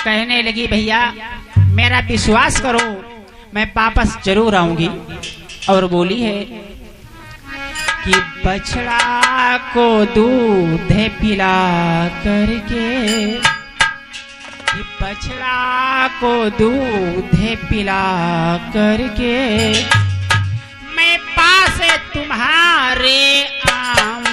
कहने लगी भैया मेरा विश्वास करो मैं वापस जरूर आऊंगी। और बोली है कि बछड़ा को दूध पिला करके, कि बछड़ा को दूध पिला करके मैं पास तुम्हारे आऊंगी।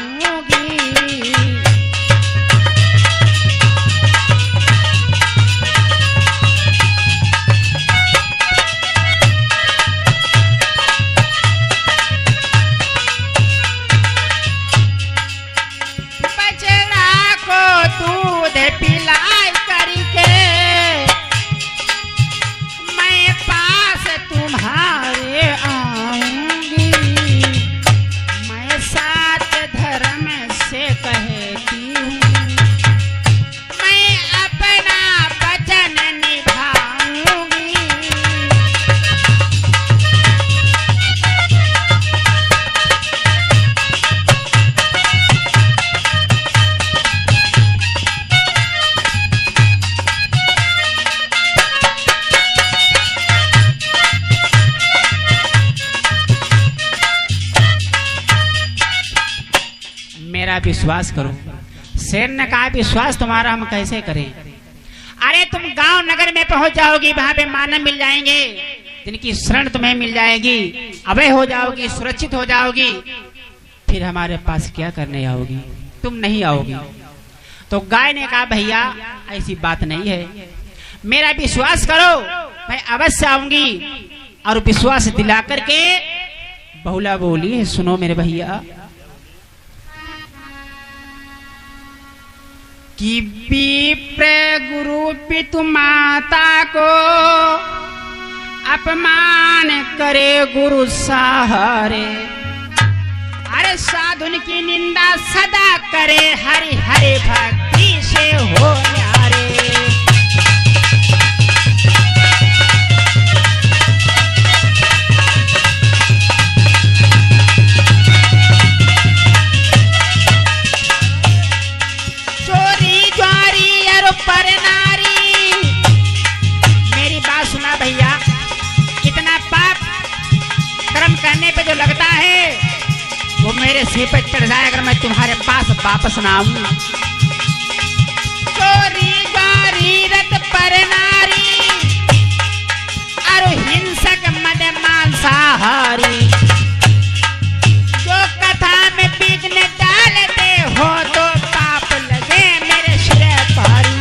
विश्वास करो। शेर ने कहा विश्वास तुम्हारा हम कैसे करें? अरे तुम गांव नगर में पहुंच जाओगी, वहां पे मानव मिल जाएंगे जिनकी शरण तुम्हें मिल जाएगी, अभय हो जाओगी, सुरक्षित हो जाओगी, फिर हमारे पास क्या करने आओगी? तुम नहीं आओगी। तो गाय ने कहा भैया ऐसी बात नहीं है, मेरा विश्वास करो मैं अवश्य आऊंगी। और विश्वास दिला करके बहुला बोली है सुनो मेरे भैया कि विप्र गुरु पितु माता को अपमान करे गुरु सहारे, अरे साधुन की निंदा सदा करे हरि हरि भक्ति से हो न्यारे। पर नारी मेरी बात सुना भैया, इतना पाप कर्म करने पे जो लगता है वो मेरे सिर पे चढ़ जाए अगर मैं तुम्हारे पास वापस ना आऊं। चोरी गारी रत पर नारी और हिंसक मद मांसाहारी, जो कथा में विघ्न डालते हो तो पाप लगे मेरे सिर भारी।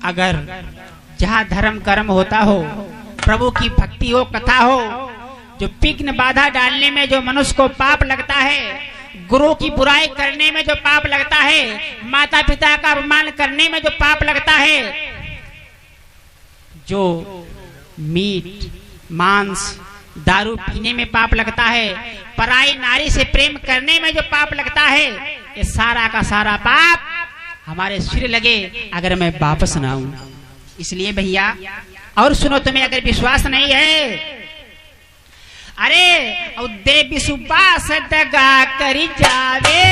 अगर जहाँ धर्म कर्म होता हो, प्रभु की भक्ति हो, कथा हो, जो विघ्न बाधा डालने में जो मनुष्य को पाप लगता है, गुरु की बुराई करने में जो पाप लगता है, माता पिता का अपमान करने में जो पाप लगता है, जो मीट मांस दारू पीने में पाप लगता है, पराई नारी से प्रेम करने में जो पाप लगता है, ये सारा का सारा पाप हमारे सिर लगे अगर मैं वापस ना आऊं। इसलिए भैया और सुनो, तुम्हें अगर विश्वास नहीं है, अरे और देवी सुबास दगा करी जावे,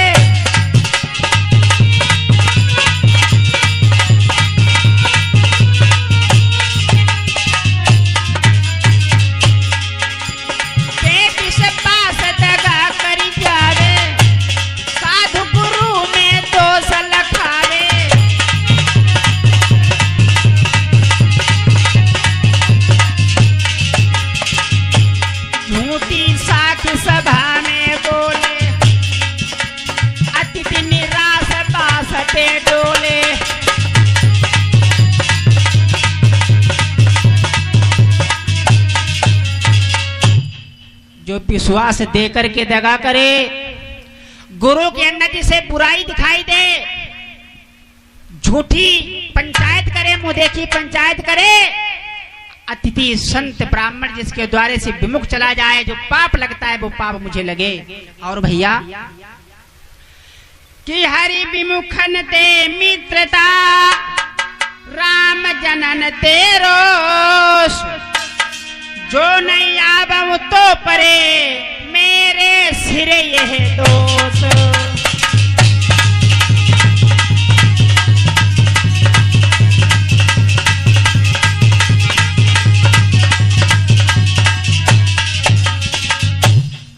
देवी सुबास दगा करी जावे, साधु गुरु में दोष लखावे, झूठी साखी सभा में बोले, अतिथि निराश बासते डोले, जो विश्वास दे करके दगा करे, गुरु के उन्नति से बुराई दिखाई दे, झूठी पंचायत करे, मुंह देखी पंचायत करे, अतिथि संत ब्राह्मण जिसके द्वारे से विमुख चला जाए, जो पाप लगता है वो पाप मुझे लगे। और भैया कि हरि विमुखन ते मित्रता, राम जनन तेरो, करे मेरे सिरे यह दोष।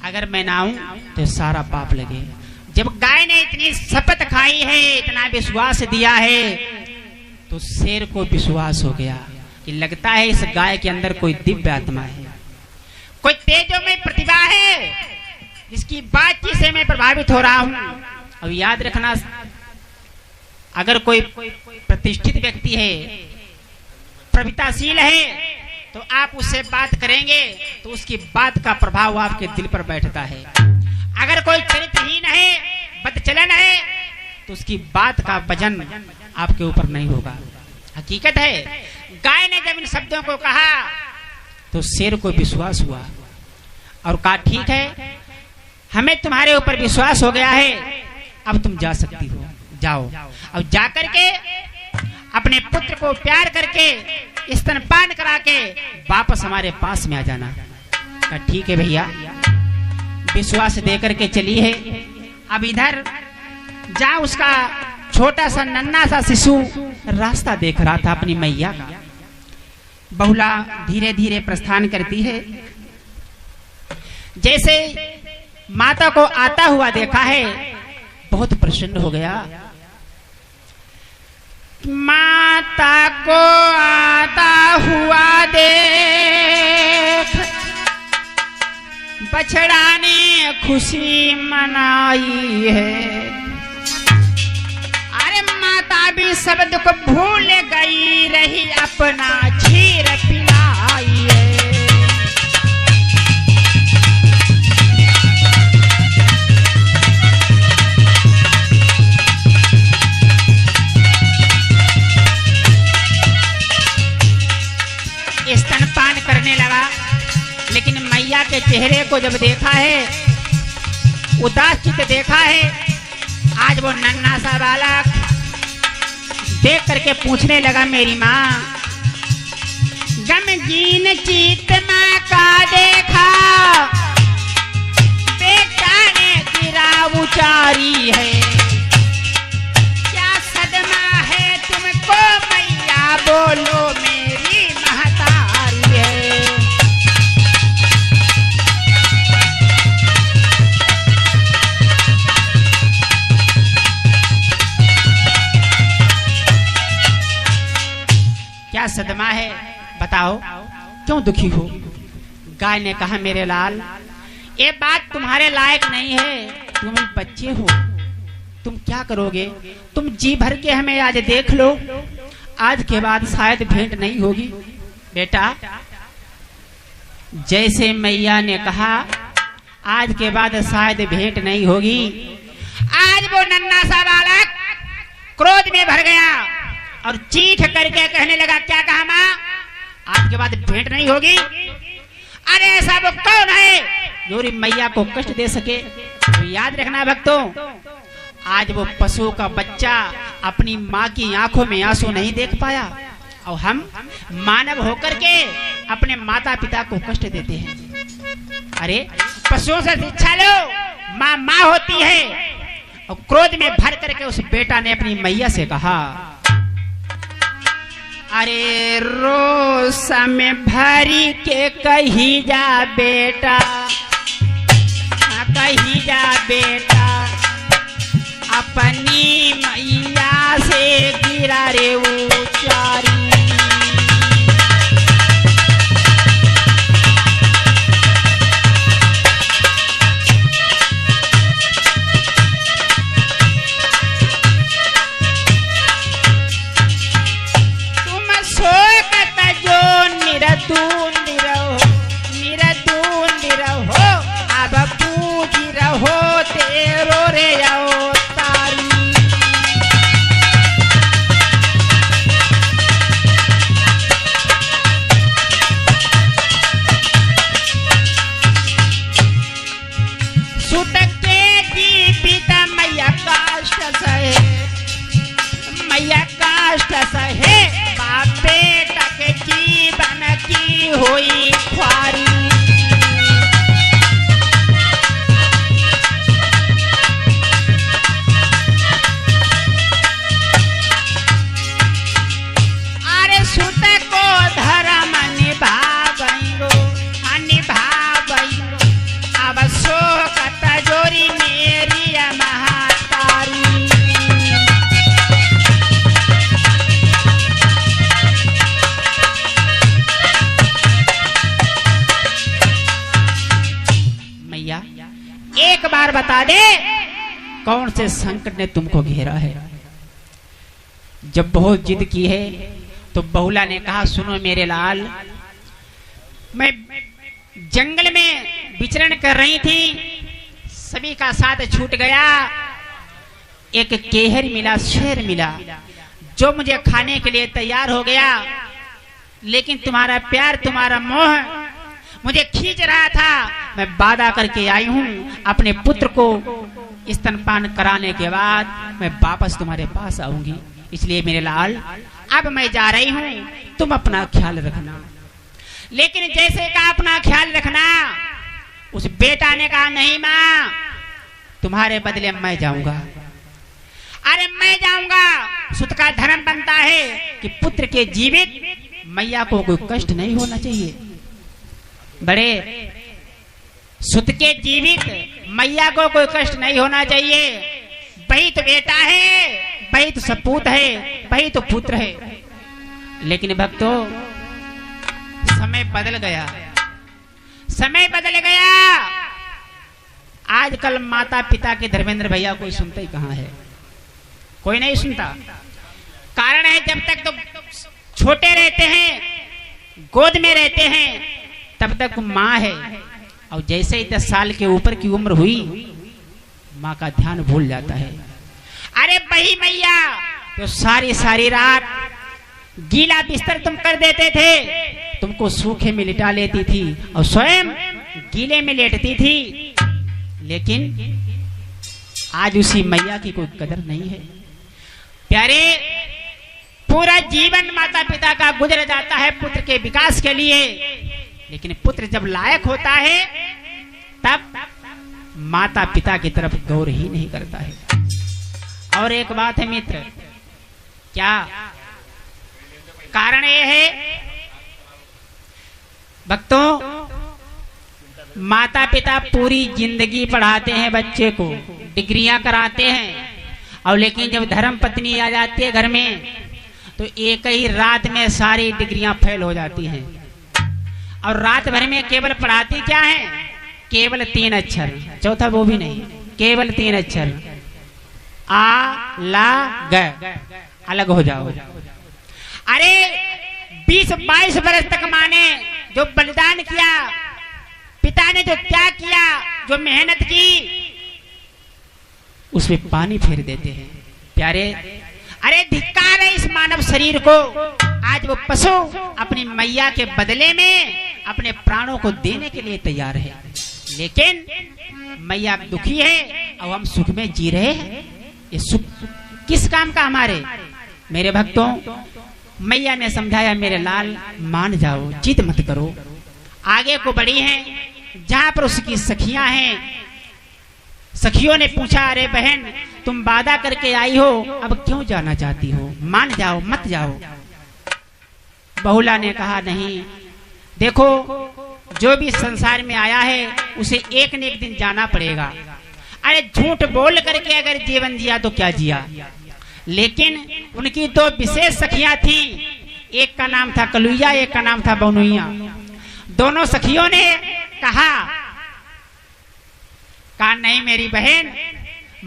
अगर मैं ना आऊं तो सारा पाप लगे। जब गाय ने इतनी शपथ खाई है, इतना विश्वास दिया है, तो शेर को विश्वास हो गया कि लगता है इस गाय के अंदर कोई दिव्य आत्मा है, कोई तेजो में प्रतिभा है, जिसकी बातचीत से मैं प्रभावित हो रहा हूं। अब याद रखना, अगर कोई प्रतिष्ठित व्यक्ति है, प्रभुताशील है, तो आप उससे बात करेंगे तो उसकी बात का प्रभाव आपके दिल पर बैठता है। अगर कोई चरित्रहीन है, बदचलन है, तो उसकी बात का वजन आपके ऊपर नहीं होगा। हकीकत है, गाय ने जब इन शब्दों को कहा तो शेर को विश्वास हुआ और कहा ठीक है, हमें तुम्हारे ऊपर विश्वास हो गया है, अब तुम जा सकती हो, जाओ। अब जाकर के अपने पुत्र को प्यार करके स्तनपान करा के वापस हमारे पास में आ जाना। कहा ठीक है भैया, विश्वास दे करके चली है। अब इधर जा, उसका छोटा सा नन्हा सा शिशु रास्ता देख रहा था अपनी मैया का। बहुला धीरे धीरे प्रस्थान करती है। जैसे माता को आता हुआ देखा है, बहुत प्रसन्न हो गया। माता को आता हुआ देख बछड़ा ने खुशी मनाई है। अरे माता भी सब दुख भूल गई, रही अपना क्षीर पिलाई है। स्तनपान करने लगा, लेकिन मैया के चेहरे को जब देखा है, उदास चित्त देखा है, आज वो नन्हा सा बालक देख करके पूछने लगा, मेरी माँ, गमगीन चित्त माँ का देखा, बेटा ने गिरा उचारी है, क्या सदमा है तुमको मैया, बोलो मेरी महतारी है। क्या सदमा है, बताओ, क्यों दुखी हो? गाय ने कहा, मेरे लाल, ये बात तुम्हारे लायक नहीं है, तुम बच्चे हो, तुम क्या करोगे? तुम जी भर के हमें आज देख लो, आज के बाद शायद भेंट नहीं होगी। बेटा, जैसे मैया ने कहा आज के बाद शायद भेंट नहीं होगी, आज वो नन्हा सा बालक क्रोध में भर गया और चीख करके कहने लगा, क्या कहा माँ, आज के बाद भेंट नहीं होगी? अरे ऐसा वो कौन है जो मैया को कष्ट दे सके? तो याद रखना भक्तों, आज वो पशु का बच्चा अपनी माँ की आंखों में आंसू नहीं देख पाया, और हम मानव होकर के अपने माता पिता को कष्ट देते हैं। अरे पशुओं से शिक्षा लो, माँ माँ होती है। और क्रोध में भर करके उस बेटा ने अपनी मैया से कहा, अरे रोस में भरी के कही जा बेटा, कही जा बेटा, अपनी मैया से गिरा रे उचारी। तुम शोकत जो निरदून रहो, अब पूज रहो तेरो रे अवतारी। एक बार बता दे कौन से संकट ने तुमको घेरा है। जब बहुत जिद की है तो बहुला ने कहा, सुनो मेरे लाल, मैं जंगल में विचरण कर रही थी, सभी का साथ छूट गया, एक केहर मिला, शेर मिला, जो मुझे खाने के लिए तैयार हो गया, लेकिन तुम्हारा प्यार, तुम्हारा मोह मुझे खींच रहा था। मैं वादा करके आई हूं, अपने पुत्र को स्तनपान कराने के बाद मैं वापस तुम्हारे पास आऊंगी। इसलिए मेरे लाल, अब मैं जा रही हूं, तुम अपना ख्याल रखना। लेकिन जैसे का अपना ख्याल रखना, उस बेटा ने कहा, नहीं मां, तुम्हारे बदले मैं जाऊंगा। अरे मैं जाऊंगा, सुत का धर्म बनता है कि पुत्र के जीवित मैया को कोई कष्ट नहीं होना चाहिए। बड़े सुत के जीवित मैया को कोई कष्ट नहीं होना चाहिए। वही तो बेटा है, वही तो सपूत है, वही तो पुत्र है। लेकिन भक्तों, समय बदल गया, समय बदल गया। आजकल माता पिता के धर्मेंद्र भैया कोई सुनता ही कहां है, कोई नहीं सुनता। कारण है, जब तक तो छोटे रहते हैं, गोद में रहते हैं, तब तक माँ है, और जैसे ही 10 साल के ऊपर की उम्र हुई, माँ का ध्यान भूल जाता है। अरे वही मैया तो सारी सारी रात गीला बिस्तर तुम कर देते थे, तुमको सूखे में लिटा लेती थी और स्वयं गीले में लेटती थी। लेकिन आज उसी मैया की कोई कदर नहीं है। प्यारे, पूरा जीवन माता पिता का गुजर जाता है पुत्र के विकास के लिए, लेकिन पुत्र जब लायक होता है तब माता पिता की तरफ गौर ही नहीं करता है। और एक बात है मित्र, क्या कारण यह है भक्तों, माता पिता पूरी जिंदगी पढ़ाते हैं बच्चे को, डिग्रियां कराते हैं, और लेकिन जब धर्म पत्नी आ जाती है घर में तो एक ही रात में सारी डिग्रियां फेल हो जाती हैं। और रात भर में केवल पढ़ाती क्या है, केवल 3 अक्षर, चौथा वो भी नहीं, केवल 3 अक्षर, आ ला ग, अलग हो जाओ। अरे 20-22 वर्ष तक माँ ने जो बलिदान किया, पिता ने जो त्याग किया, जो मेहनत की, उसमें पानी फेर देते हैं। प्यारे, अरे धिक्कार है इस मानव शरीर को। आज वो पशु अपनी मैया के बदले में अपने प्राणों को देने के लिए तैयार है, लेकिन मैया दुखी है और हम सुख में जी रहे हैं। ये सुख किस काम का हमारे? मेरे भक्तों, मैया ने समझाया, मेरे लाल मान जाओ, जिद मत करो, आगे को बढ़ी हैं जहां पर उसकी सखियां हैं। सखियों ने पूछा, अरे बहन तुम वादा करके आई हो, अब क्यों जाना चाहती हो? मान जाओ, मत जाओ। बहुला ने कहा, नहीं, देखो जो भी संसार में आया है उसे एक न एक दिन जाना पड़ेगा। अरे झूठ बोल करके अगर जीवन जिया तो क्या जिया। लेकिन उनकी 2 विशेष सखियां थी, एक का नाम था कलुइया, एक का नाम था बनुइया। दोनों सखियों ने कहा नहीं मेरी बहन,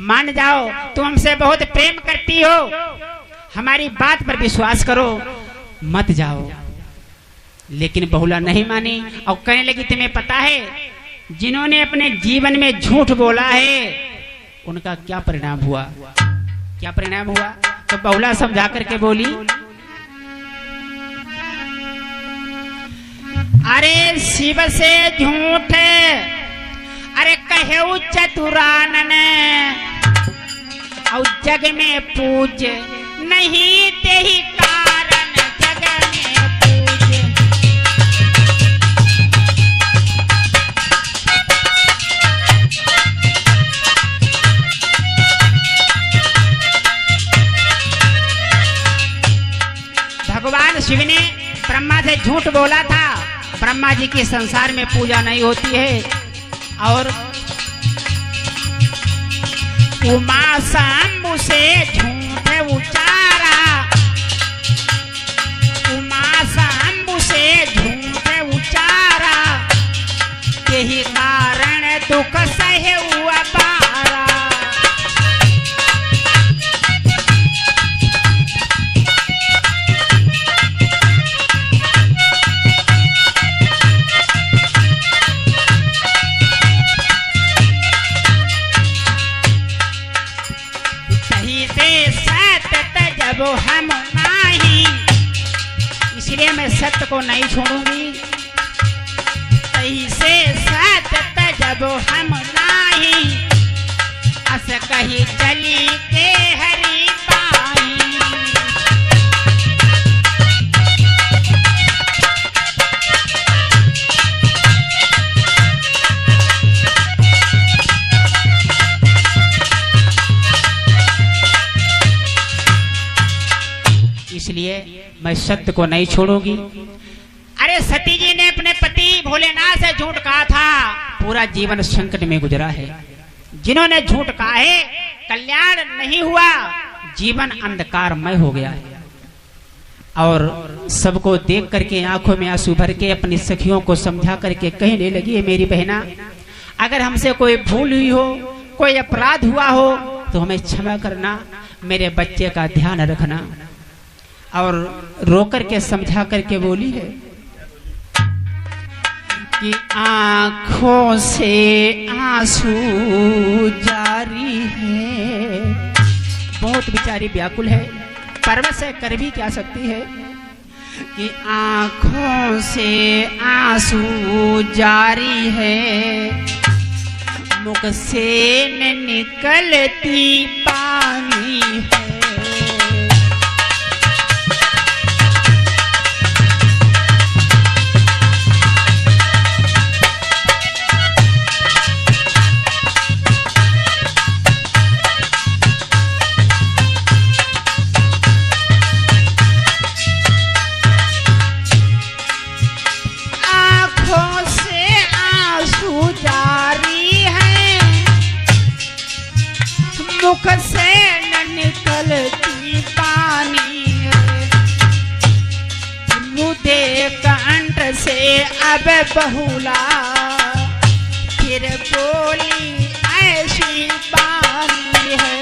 मान जाओ, तुम हमसे बहुत प्रेम करती हो, हमारी बात पर विश्वास करो, मत जाओ। लेकिन बहुला नहीं मानी और कहने लगी, तुम्हें पता है जिन्होंने अपने जीवन में झूठ बोला है उनका क्या परिणाम हुआ? क्या परिणाम हुआ? तो बहुला समझा करके बोली, अरे शिव से झूठ, अरे कहे चतुरानन, और जग में पूज नहीं ते ही कारण, जग में पूज। भगवान शिव ने ब्रह्मा से झूठ बोला था, ब्रह्मा जी की संसार में पूजा नहीं होती है। और उमा शंभु से झूठ उचारा, उमा शंभु से झूठ उचारा, यही कारण दुख सहे हुआ को नहीं छोड़ूंगी। ऐसे साथ जब हम नाही, अस कही चली के हरी पाई। इसलिए मैं सत्य को नहीं छोड़ूंगी। अरे सती जी ने अपने पति भोलेनाथ से झूठ कहा था, पूरा जीवन संकट में गुजरा है। जिन्होंने झूठ कहा है कल्याण नहीं हुआ, जीवन अंधकारमय हो गया है। और सबको देख करके आंखों में आंसू भर के अपनी सखियों को समझा करके कहने लगी, है मेरी बहना, अगर हमसे कोई भूल हुई हो, कोई अपराध हुआ हो तो हमें क्षमा करना, मेरे बच्चे का ध्यान रखना। और रोकर के समझा करके बोली है कि आंखों से आंसू जारी है। बहुत बेचारी व्याकुल है, परवश से कर भी क्या सकती है कि आंखों से आंसू जारी है, मुख से न निकलती पानी है। मुख से न निकलती पानी, रुदे कंठ से अब बहुला, फिर बोली ऐसी बानी है।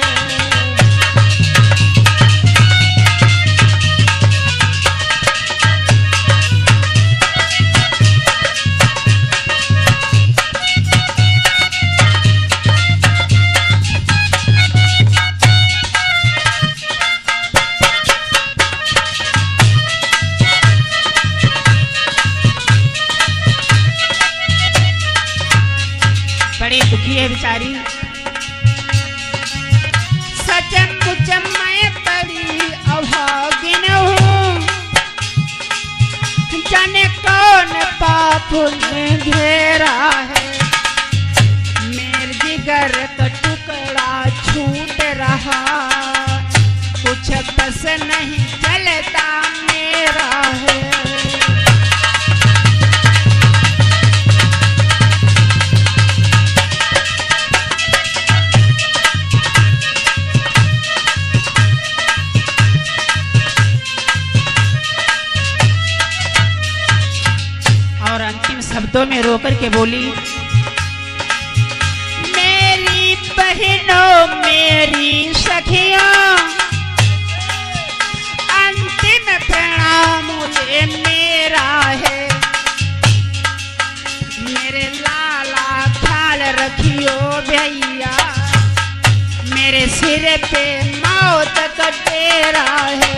बड़ी दुखी है बेचारी। सचमुच मैं बड़ी अभागिन हूँ, जाने कौन पाप ने घेरा है, मेरे जिगर का टुकड़ा छूट रहा, कुछ बस नहीं चलता मेरा है। और अंतिम शब्दों में रोकर के बोली, मेरी बहनों मेरी सखियों, अंतिम प्रणाम मुझे मेरा है, मेरे लाला ख्याल रखियो भैया, मेरे सिर पे मौत का डेरा है।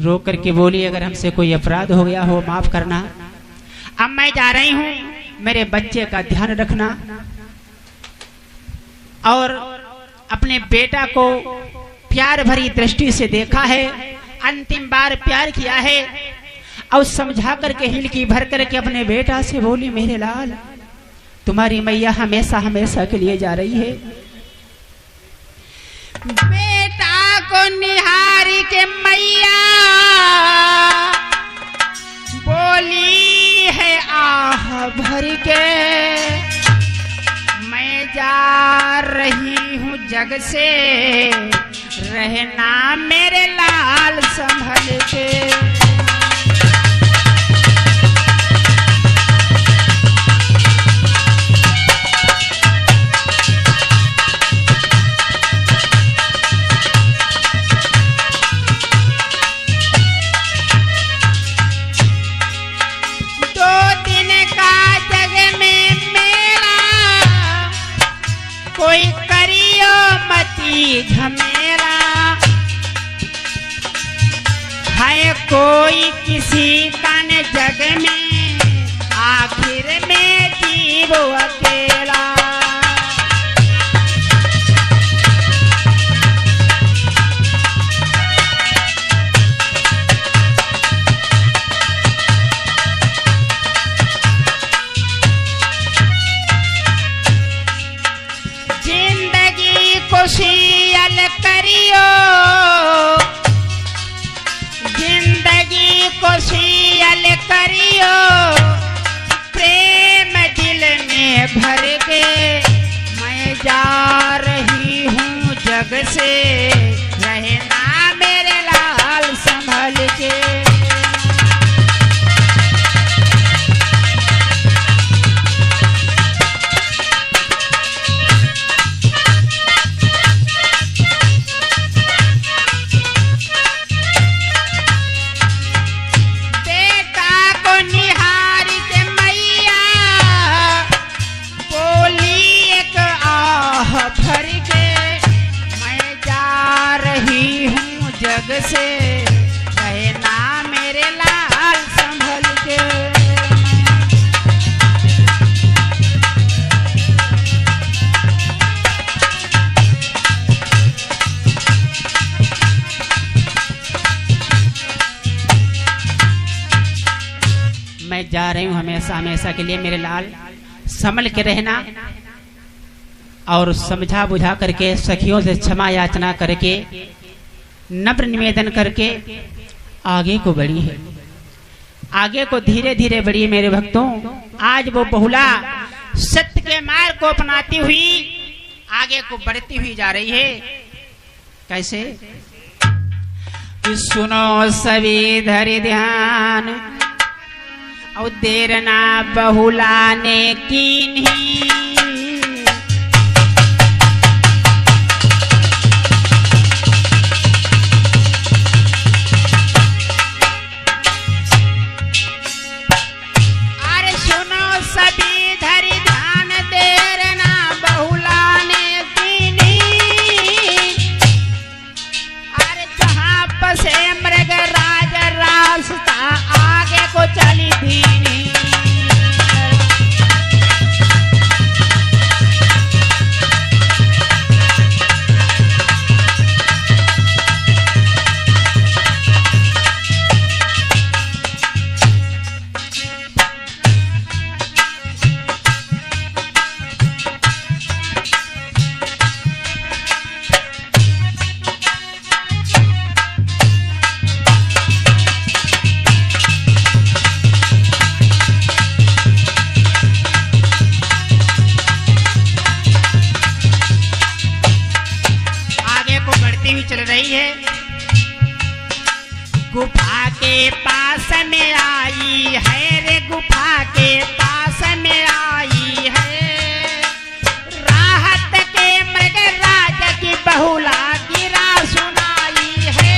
रो करके बोली, अगर हमसे कोई अपराध हो गया हो माफ करना, अब मैं जा रही हूँ, मेरे बच्चे का ध्यान रखना। और अपने बेटा को प्यार भरी दृष्टि से देखा है, अंतिम बार प्यार किया है। और समझा करके हिलकी भर करके अपने बेटा से बोली, मेरे लाल, तुम्हारी मैया हमेशा हमेशा के लिए जा रही है। बेटा को निहारी के मैया बोली है आह भर के, मैं जा रही हूँ जग से, रहना मेरे लाल संभल के। जिंदगी झमेला है, कोई किसी का न जग में, आखिर में जीव अकेला। खुशियल करियो, जिंदगी को खुशियल करियो, प्रेम दिल में भर के मैं जा रही हूँ जग से, रहना मेरे लाल संभल के। जग से रहना मेरे लाल संभल के। मैं जा रही हूँ हमेशा हमेशा के लिए मेरे लाल, संभल के रहना और समझा बुझा करके सखियों से क्षमा याचना करके नम्र निवेदन करके आगे को बढ़ी है, आगे को धीरे धीरे बढ़ी मेरे भक्तों। आज वो बहुला सत्य के मार्ग को अपनाती हुई आगे को बढ़ती हुई जा रही है। कैसे कि सुनो सभी धरि ध्यान, और देर ना बहुला ने कीन्ही, चल रही है। गुफा के पास में आई है रे, गुफा के पास में आई है, राहत के मृगराज की बहुला गिरा सुनाई है।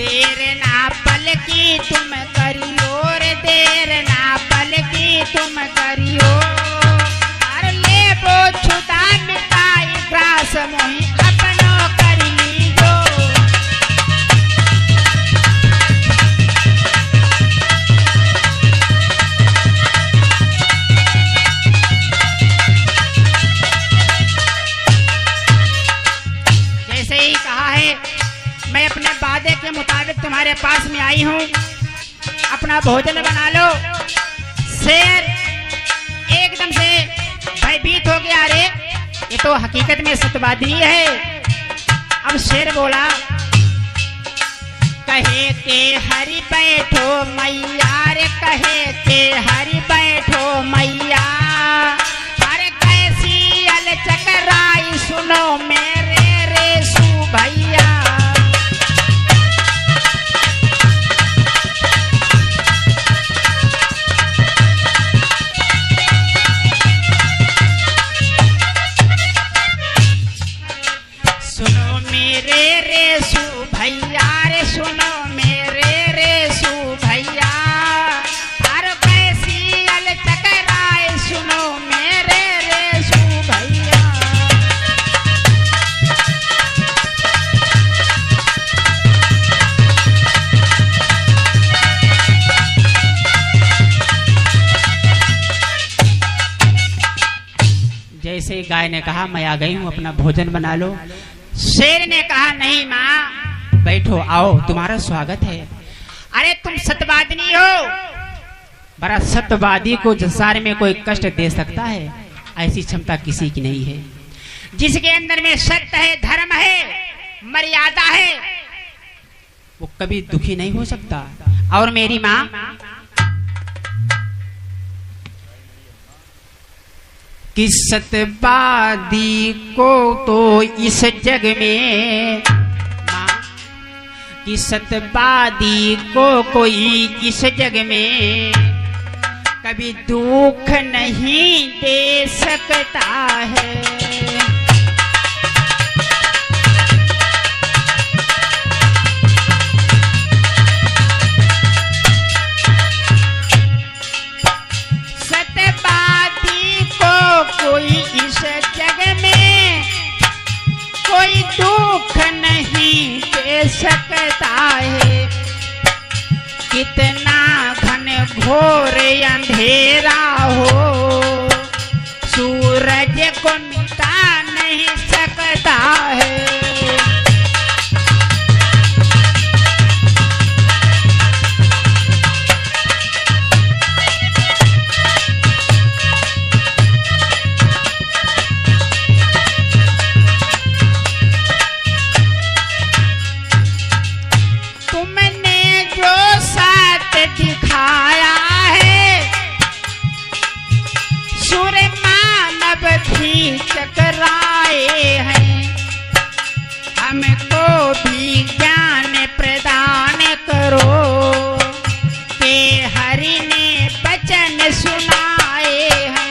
देर ना पल की तुम करियो रे, देर ना पल की तुम करियो, और ले वो छुटा मिटाई ग्रास मोही अपनो कर लीजो। जैसे ही कहा है, मैं अपने वादे के मुताबिक तुम्हारे पास में आई हूँ, अपना भोजन बना लो। शेर एकदम से भयभीत हो गया, अरे ये तो हकीकत में सत्यवादी है। अब शेर बोला, कहे के हरि बैठो मैया रे, कहे के हरि बैठो मैया, अरे कैसी अलचकराई सुनो मेरे रेसू भैया। सुनो मेरे जैसे गाय ने कहा मैं आ गई हूँ, अपना भोजन बना लो। शेर ने कहा नहीं माँ, बैठो, आओ, तुम्हारा स्वागत है। अरे तुम सत्यवादिनी हो, बड़ा सत्यवादी को संसार में कोई कष्ट दे सकता है, ऐसी क्षमता किसी की नहीं है। जिसके अंदर में सत्य है, धर्म है, मर्यादा है, वो कभी दुखी नहीं हो सकता। और मेरी माँ, कि सत्यवादी को तो इस जग में, कि सत्यवादी को कोई इस जग में कभी दुख नहीं दे सकता है। कोई इस जग में कोई दुख नहीं दे सकता है। कितना घन घोर अंधेरा हो, सूरज को मिटा नहीं सकता है। दिखाया है सूर्य मानव भी चकराए हैं, हमको भी ज्ञान प्रदान करो कि हरि ने वचन सुनाए हैं।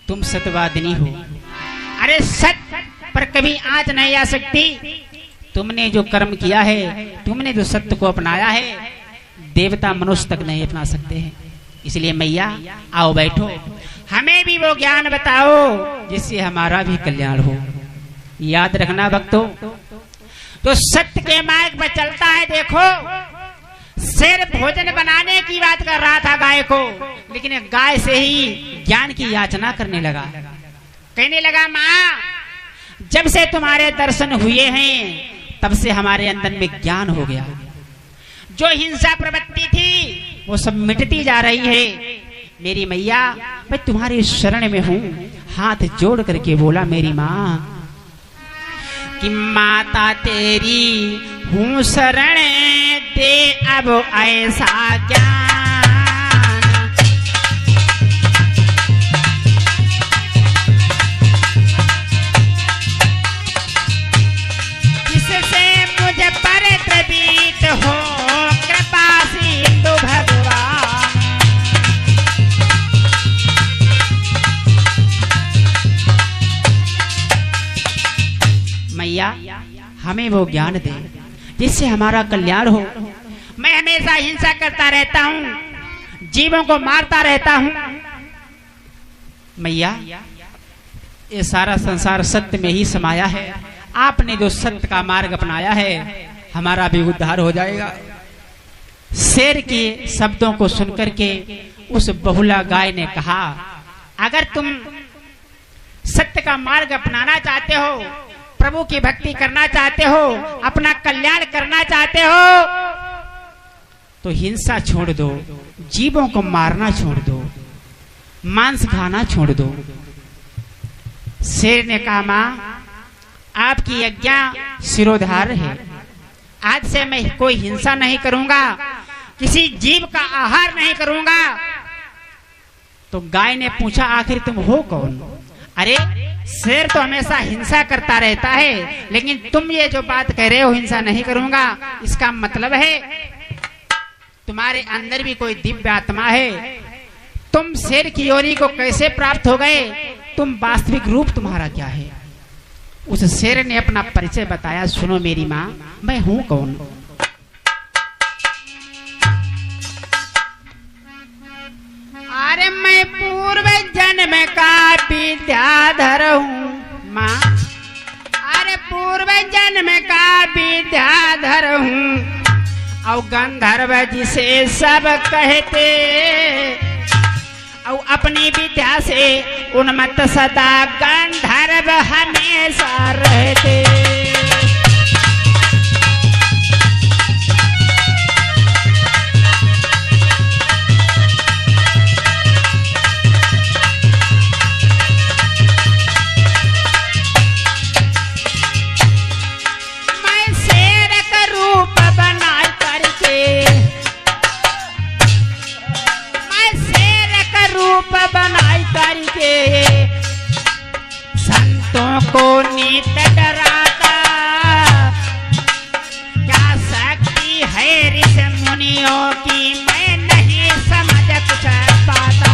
तुम सत्यवादिनी हो, अरे सत्य पर कभी आंच नहीं आ सकती। तुमने जो कर्म किया है, तुमने जो सत्य को अपनाया है, देवता मनुष्य तक नहीं अपना सकते हैं। इसलिए मैया आओ, बैठो, हमें भी वो ज्ञान बताओ जिससे हमारा भी कल्याण हो। याद रखना भक्तों, तो सत्य के मार्ग पर चलता है। देखो, शेर भोजन बनाने की बात कर रहा था गाय को, लेकिन गाय से ही ज्ञान की याचना करने लगा। कहने लगा माँ, जब से तुम्हारे दर्शन हुए हैं तब से हमारे अंदर में ज्ञान हो गया। जो हिंसा प्रवृत्ति थी वो सब मिटती जा रही है। मेरी मैया, मैं तुम्हारी शरण में हूँ। हाथ जोड़ करके बोला मेरी माँ कि माता तेरी हूँ शरण, दे अब ऐसा ज्ञान, जिससे मुझ पर प्रतीत हो कृपा सिंधु भगवान। मैया, हमें वो ज्ञान दे जिससे हमारा कल्याण हो। मैं हमेशा हिंसा करता रहता हूँ, जीवों को मारता रहता हूँ। मैया, ये सारा संसार सत्य में ही समाया है। आपने जो सत्य का मार्ग अपनाया है, हमारा भी उद्धार हो जाएगा। शेर के शब्दों को सुनकर के उस बहुला गाय ने कहा, अगर तुम सत्य का मार्ग अपनाना चाहते हो, प्रभु की भक्ति करना चाहते हो, अपना कल्याण करना चाहते हो, तो हिंसा छोड़ दो, जीवों को मारना छोड़ दो, मांस खाना छोड़ दो। शेर ने कहा, माँ, आपकी आज्ञा सिरोधार है। आज से मैं कोई हिंसा नहीं करूंगा, किसी जीव का आहार नहीं करूंगा। तो गाय ने पूछा, आखिर तुम हो कौन? अरे शेर तो हमेशा हिंसा करता रहता है, लेकिन तुम ये जो बात कह रहे हो हिंसा नहीं करूंगा, इसका मतलब है तुम्हारे अंदर भी कोई दिव्य आत्मा है। तुम शेर की योनि को कैसे प्राप्त हो गए? तुम वास्तविक रूप तुम्हारा क्या है? उस शेर ने अपना परिचय बताया। सुनो मेरी माँ, मैं हूँ कौन? अरे मैं पूर्व जन्म का विद्याधर हूँ माँ, अरे पूर्व जन्म का विद्याधर हूँ, और गंधर्व जिसे सब कहते, और अपनी विद्या से उन्मत्त सदा गंधर्व हमेशा रहते। बनाई करके संतों को नीत डराता, क्या शक्ति है ऋषि मुनियों की मैं नहीं समझ कुछ पाता।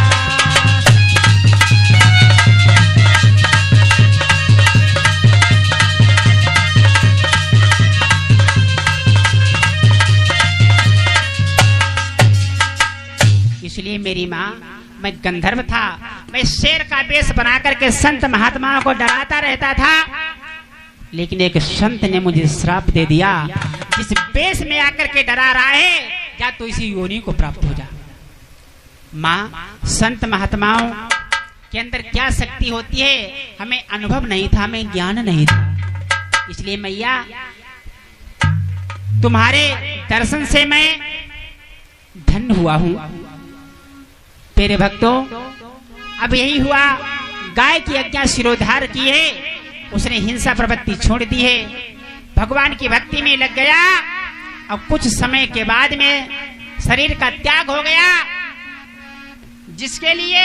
इसलिए मेरी माँ, मैं गंधर्व था, मैं शेर का वेश बना करके संत महात्माओं को डराता रहता था, लेकिन एक संत ने मुझे श्राप दे दिया, जिस वेश में आकर के डरा रहा है या तो इसी योनि को प्राप्त हो जा। माँ, संत महात्माओं के अंदर क्या शक्ति होती है हमें अनुभव नहीं था, हमें ज्ञान नहीं था, इसलिए मैया तुम्हारे दर्शन से मैं धन्य हुआ हूँ। तेरे भक्तों, अब यही हुआ, गाय की आज्ञा शिरोधार की है, उसने हिंसा प्रवृत्ति छोड़ दी है, भगवान की भक्ति में लग गया, और कुछ समय के बाद में शरीर का त्याग हो गया, जिसके लिए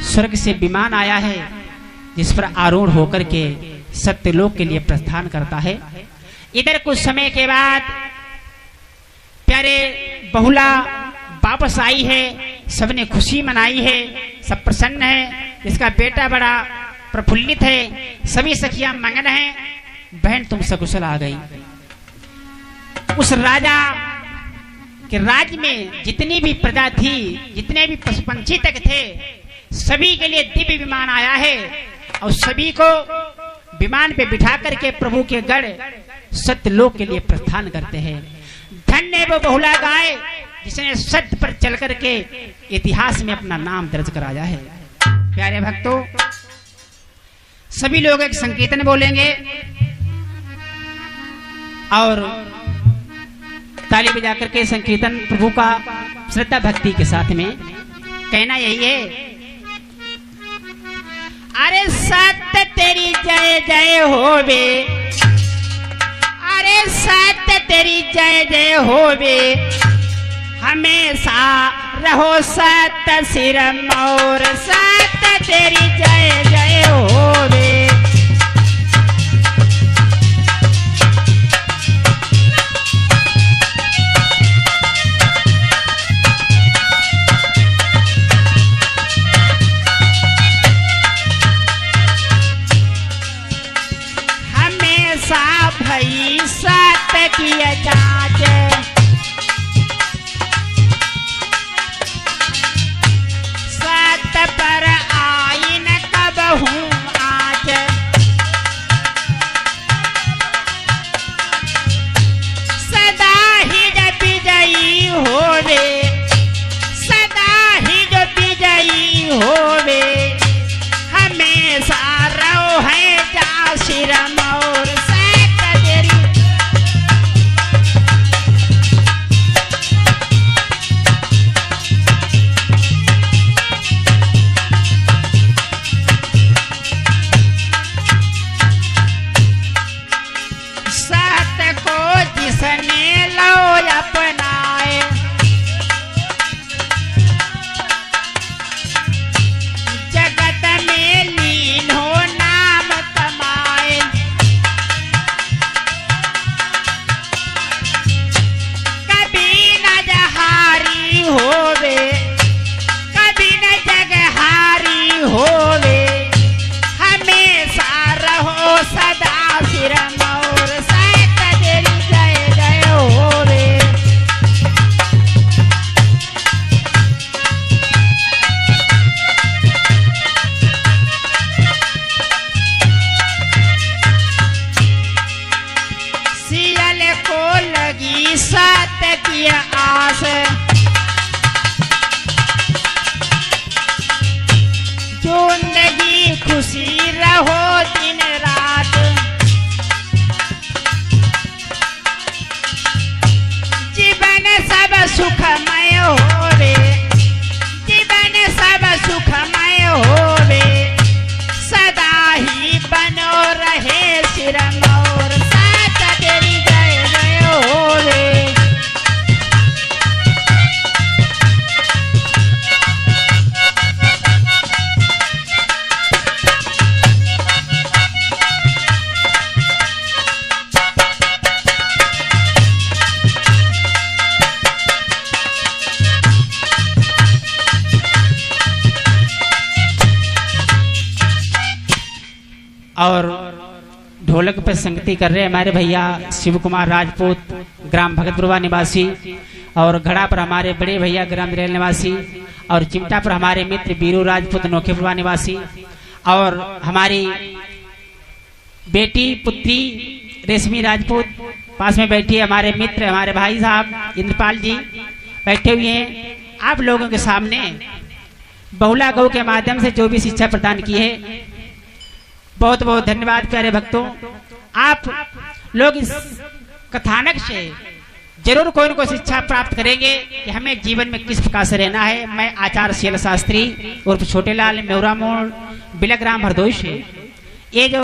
स्वर्ग से विमान आया है, जिस पर आरूढ़ होकर के सत्यलोक के लिए प्रस्थान करता है। इधर कुछ समय के बाद प्यारे बहुला वापस आई है, सबने खुशी मनाई है, सब प्रसन्न है, इसका बेटा बड़ा प्रफुल्लित है, सभी सखियां मगन हैं, बहन तुम सकुशल आ गई। उस राजा के राज्य में जितनी भी प्रजा थी, जितने भी पशु पंछी तक थे, सभी के लिए दिव्य विमान आया है, और सभी को विमान पे बिठा करके प्रभु के गढ़ सत्यलोक के लिए प्रस्थान करते हैं। धन्य वो बहुला गाय जिसने सत्य पर चल करके इतिहास में अपना नाम दर्ज कराया है। प्यारे भक्तों, सभी लोग एक संकीर्तन बोलेंगे और ताली बजा करके संकीर्तन प्रभु का श्रद्धा भक्ति के साथ में कहना यही है, अरे सत्य तेरी जय जय होवे, अरे सत्य तेरी जय जय होवे, हमेशा रहो सत्य सिर मोर, सत्य तेरी जय जय होवे। हमेशा भई सत्य की जांच, सत्य पर आई न कब हूँ आज, और ढोलक पर संगति कर रहे हमारे भैया शिव कुमार राजपूत, ग्राम भगतपुरवा निवासी, और घड़ा पर हमारे बड़े भैया ग्राम रेल निवासी, और चिमटा पर हमारे मित्र बीरू राजपूत नोखेपुरवा निवासी, और हमारी बेटी पुत्री रेशमी राजपूत पास में बैठी है, हमारे मित्र हमारे भाई साहब इंद्रपाल जी बैठे हुए हैं। आप लोगों के सामने बहुला गौ के माध्यम से जो भी शिक्षा प्रदान की है, बहुत बहुत धन्यवाद प्यारे भक्तों। आप लोग इस कथानक से जरूर कोई न कोई शिक्षा प्राप्त करेंगे कि हमें जीवन में किस प्रकार से रहना है। मैं आचार्य शील शास्त्री उर्फ छोटे लाल, मेवरा मोड़, बिलग्राम, हरदोई से ये जो